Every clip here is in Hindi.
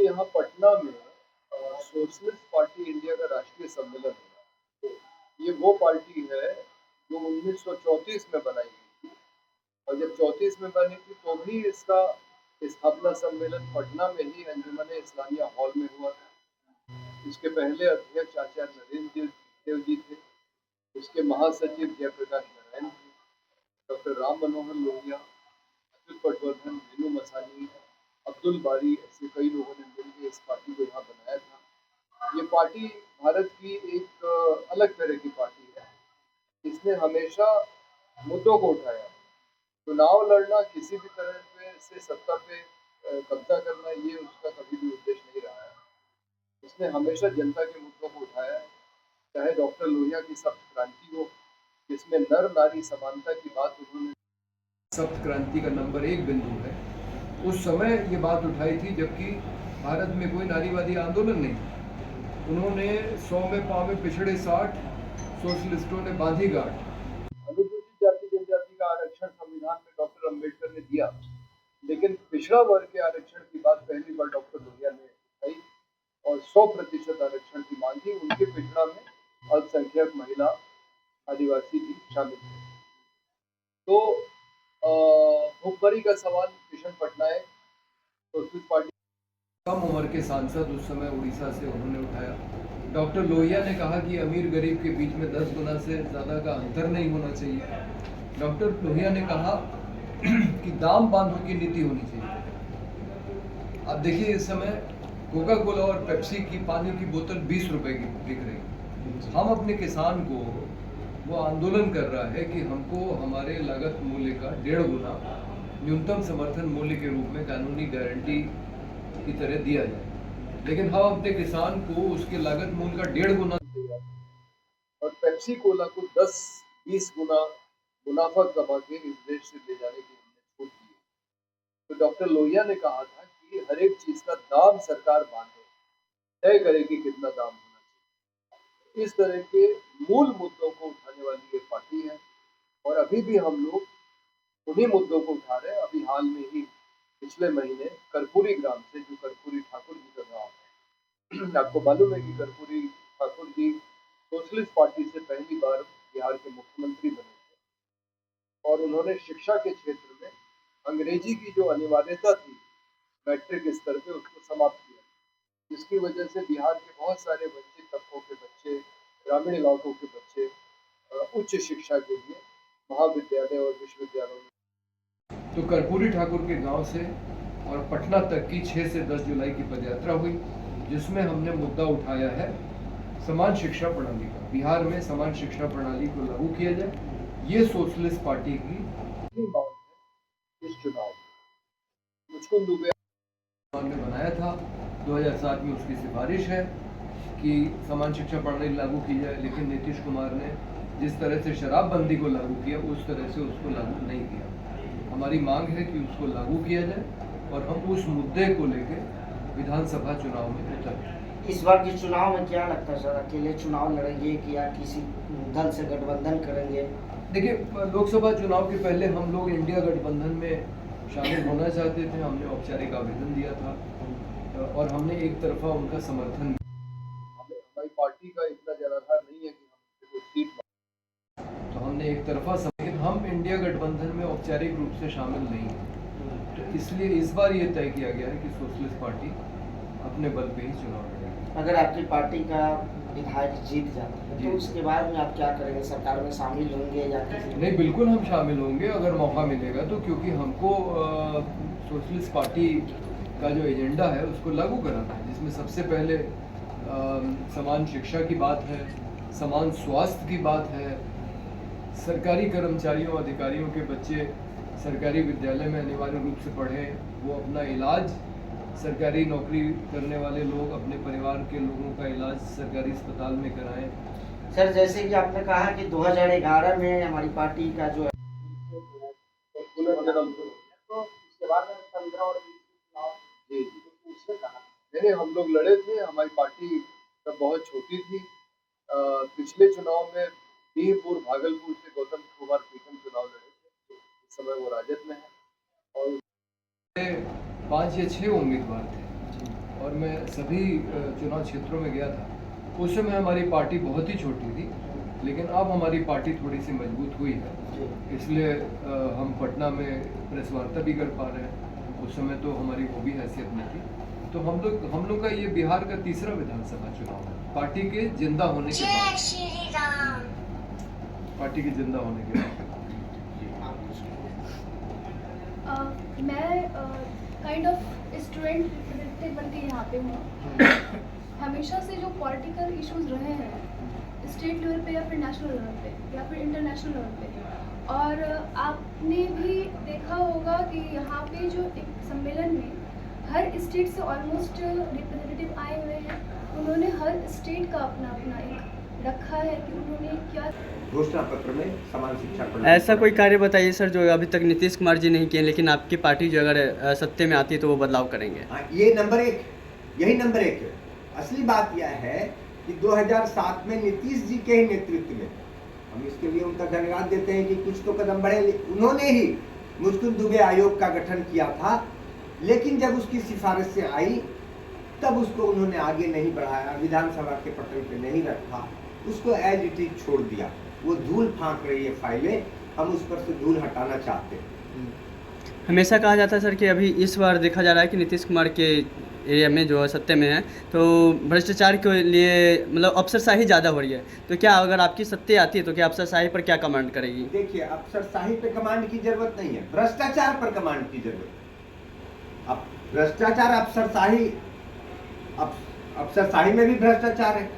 यहाँ पटना में सोशलिस्ट पार्टी इंडिया का राष्ट्रीय सम्मेलन है। ये वो पार्टी है जो 1934 में बनाई गई थी और जब 34 में बनी थी तो भी इसका स्थापना सम्मेलन पटना में ही अंजुमन इस्लामिया हॉल में हुआ था। इसके पहले अध्यक्ष आचार्य नरेंद्र देव जी थे। इसके महासचिव जयप्रकाश नारायण थे, डॉक्टर राम मनोहर लोहिया, अतुल पटवर्धन, वीनू मसानी, अब्दुल बारी, ऐसे कई लोगों ने मिलकर इस पार्टी को यहाँ बनाया था। ये पार्टी भारत की एक अलग तरह की पार्टी है। इसने हमेशा मुद्दों को उठाया। चुनाव लड़ना, किसी भी तरह से सत्ता पे कब्जा करना, ये उसका कभी भी उद्देश्य नहीं रहा है। इसने हमेशा जनता के मुद्दों को उठाया है। चाहे डॉक्टर लोहिया की सप्त क्रांति हो, जिसमें नर नारी समानता की बात उन्होंने, सप्त क्रांति का नंबर 1 बिंदु है। उस समय ये बात उठाई थी जबकि भारत में कोई नारीवादी आंदोलन नहीं था। उन्होंने 100 में पाँव में पिछड़े 60, सोशलिस्टों ने बांधी गांठ। अनुसूचित जाति जनजाति का आरक्षण संविधान में डॉक्टर अंबेडकर ने दिया, लेकिन पिछड़ा वर्ग के आरक्षण की बात पहली बार डॉक्टर लोहिया ने उठाई और 100% आरक्षण की मांग की। उनके पिछड़ा में अल्पसंख्यक, महिला, आदिवासी भी शामिल थे। तो भुखमरी का सवाल किशन पटनायक सोशलिस्ट पार्टी कम उम्र के सांसद उस समय उड़ीसा से उन्होंने उठाया। डॉक्टर लोहिया ने कहा कि अमीर गरीब के बीच में 10 गुना से ज़्यादा का अंतर नहीं होना चाहिए। डॉक्टर लोहिया ने कहा कि दाम बांधो की नीति होनी चाहिए। अब देखिए, इस समय कोका कोला और पेप्सी की पानी की बोतल 20 रुपए की बिक रही। हम अपने किसान को, वो आंदोलन कर रहा है कि हमको हमारे लागत मूल्य का 1.5 गुना न्यूनतम समर्थन मूल्य के रूप में कानूनी गारंटी की तरह दिया जाए, लेकिन हम अपने किसान को उसके लागत मूल्य का 1.5 गुना और पेप्सी कोला को 10-20 गुना मुनाफा कमा के इस देश से ले जाने की हमने छूट दी। तो डॉक्टर लोहिया ने कहा था कि हर एक चीज का दाम सरकार बांधे, तय करे कि कितना दाम होना चाहिए। इस तरह के मूल मुद्दों को उठाने वाली ये पार्टी है और अभी भी हम लोग उन्हीं मुद्दों को उठा रहे हैं। अभी हाल में ही पिछले महीने कर्पूरी ग्राम से, जो कर्पूरी ठाकुर जी का गांव है, आपको मालूम है कि कर्पूरी ठाकुर जी सोशलिस्ट पार्टी से पहली बार बिहार के मुख्यमंत्री बने थे और उन्होंने शिक्षा के क्षेत्र में अंग्रेजी की जो अनिवार्यता थी मैट्रिक स्तर पे, उसको समाप्त किया, जिसकी वजह से बिहार के बहुत सारे वंचित तबकों के बच्चे, ग्रामीण इलाकों के बच्चे उच्च शिक्षा के लिए महाविद्यालय और विश्वविद्यालयों में। तो कर्पूरी ठाकुर के गांव से और पटना तक की 6 से 10 जुलाई की पदयात्रा हुई, जिसमें हमने मुद्दा उठाया है समान शिक्षा प्रणाली का। बिहार में समान शिक्षा प्रणाली को लागू किया जाए, ये सोशलिस्ट पार्टी की मांग है। इस चुनाव मुचकुंद दुबे ने बनाया था 2007 में, उसकी सिफारिश है कि समान शिक्षा प्रणाली लागू की जाए, लेकिन नीतीश कुमार ने जिस तरह से शराबबंदी को लागू किया उस तरह से उसको लागू नहीं किया। हमारी मांग है कि उसको लागू किया जाए और हम उस मुद्दे को लेकर विधानसभा चुनाव में उतरें। इस बार के चुनाव में क्या लगता है सर, अकेले चुनाव लड़ेंगे कि या किसी दल से गठबंधन करेंगे? देखिए, लोकसभा चुनाव के पहले हम लोग इंडिया गठबंधन में शामिल होना चाहते थे। हमने औपचारिक आवेदन दिया था और हमने एक तरफा उनका समर्थन। हमारी पार्टी का इतना जनाधार नहीं है कि हम कोई सीट, तो हमने एक तरफा लेकिन हम इंडिया गठबंधन में औपचारिक रूप से शामिल नहीं हैं। तो इसलिए इस बार ये तय किया गया है कि सोशलिस्ट पार्टी अपने बल पे ही चुनाव लड़ेगी। अगर आपकी पार्टी का विधायक जीत जाता है तो उसके बाद में आप क्या करेंगे? सरकार में शामिल होंगे या किसी? नहीं, बिल्कुल हम शामिल होंगे अगर मौका मिलेगा तो, क्योंकि हमको सोशलिस्ट पार्टी का जो एजेंडा है उसको लागू कराना है, जिसमें सबसे पहले समान शिक्षा की बात है, समान स्वास्थ्य की बात है। सरकारी कर्मचारियों, अधिकारियों के बच्चे सरकारी विद्यालय में अनिवार्य रूप से पढ़ें, वो अपना इलाज, सरकारी नौकरी करने वाले लोग अपने परिवार के लोगों का इलाज सरकारी अस्पताल में कराएं। सर, जैसे कि आपने कहा कि 2011 में हमारी पार्टी का जो है पुनर्जन्म, तो उसके बाद 15 और 20 चुनाव जी उसमें कहा नहीं, हम लोग लड़े थे। हमारी पार्टी तब बहुत छोटी थी। पिछले चुनाव में बीहपुर, भागलपुर से गौतम कुमार प्रीतम चुनाव लड़े थे। इस समय वो राजद में है और 5 या 6 उम्मीदवार थे और मैं सभी चुनाव क्षेत्रों में गया था। उस समय हमारी पार्टी बहुत ही छोटी थी, लेकिन अब हमारी पार्टी थोड़ी सी मजबूत हुई है, इसलिए हम पटना में प्रेस वार्ता भी कर पा रहे हैं। उस समय तो हमारी वो भी हैसियत नहीं थी। तो हम लोग का ये बिहार का तीसरा विधानसभा चुनाव है, पार्टी के जिंदा होने के बाद। पार्टी के जिंदा होने के बाद मैं काइंड ऑफ स्टूडेंट रिप्रेजेंटेटिव बन के यहाँ पे हूँ। हमेशा से जो पॉलिटिकल इश्यूज रहे हैं स्टेट लेवल पे या फिर नेशनल लेवल पे या फिर इंटरनेशनल लेवल पे, और आपने भी देखा होगा कि यहाँ पे जो एक सम्मेलन में हर स्टेट से ऑलमोस्ट रिप्रेजेंटेटिव आए हुए हैं। उन्होंने हर स्टेट का अपना अपना एक रखा है कि उन्होंने क्या घोषणा पत्र में समान शिक्षा को ऐसा कोई कार्य बताइए सर जो अभी तक नीतीश कुमार जी नहीं किए, लेकिन आपकी पार्टी जो अगर सत्ते में आती है तो वो बदलाव करेंगे। ये नंबर एक, यही नंबर एक है। असली बात यह है कि 2007 में नीतीश जी के ही नेतृत्व में, हम इसके लिए उनका धन्यवाद देते हैं कि कुछ तो कदम बढ़े। उन्होंने ही मुस्कुल दुबे आयोग का गठन किया था, लेकिन जब उसकी सिफारिश से आई तब उसको उन्होंने आगे नहीं बढ़ाया, विधानसभा के पटल पे नहीं रखा, उसको एज इट इज छोड़ दिया। वो धूल फांक रही है फाइलें, हम उस पर से धूल हटाना चाहते हैं। हमेशा कहा जाता है सर कि अभी इस बार देखा जा रहा है कि नीतीश कुमार के एरिया में जो सत्ते में है तो भ्रष्टाचार के लिए मतलब अफसरशाही ज़्यादा हो रही है, तो क्या अगर आपकी सत्ते आती है तो क्या अफसरशाही पर क्या कमांड करेगी? देखिए, अफसरशाही पे कमांड की जरूरत नहीं है, भ्रष्टाचार पर कमांड की जरूरत है। अब भ्रष्टाचार अफसरशाही में भी भ्रष्टाचार है,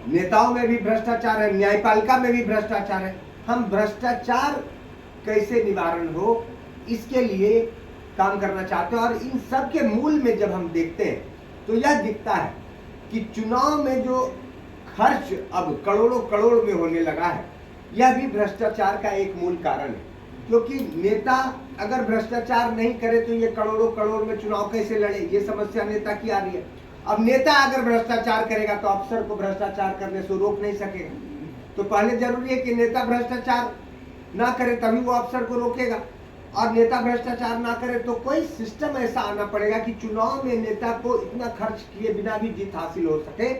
नेताओं में भी भ्रष्टाचार है, न्यायपालिका में भी भ्रष्टाचार है। हम भ्रष्टाचार कैसे निवारण हो इसके लिए काम करना चाहते हैं। और इन सब के मूल में जब हम देखते हैं तो यह दिखता है कि चुनाव में जो खर्च अब करोड़ों करोड़ में होने लगा है, यह भी भ्रष्टाचार का एक मूल कारण है। क्योंकि नेता अगर भ्रष्टाचार नहीं करे तो ये करोड़ों करोड़ में चुनाव कैसे लड़े, ये समस्या नेता की आ रही है। अब नेता अगर भ्रष्टाचार करेगा तो अफसर को भ्रष्टाचार करने से रोक नहीं सकेगा। तो पहले जरूरी है कि नेता भ्रष्टाचार ना करे, तभी वो अफसर को रोकेगा। और नेता भ्रष्टाचार ना करे तो कोई सिस्टम ऐसा आना पड़ेगा कि चुनाव में नेता को इतना खर्च किए बिना भी जीत हासिल हो सके।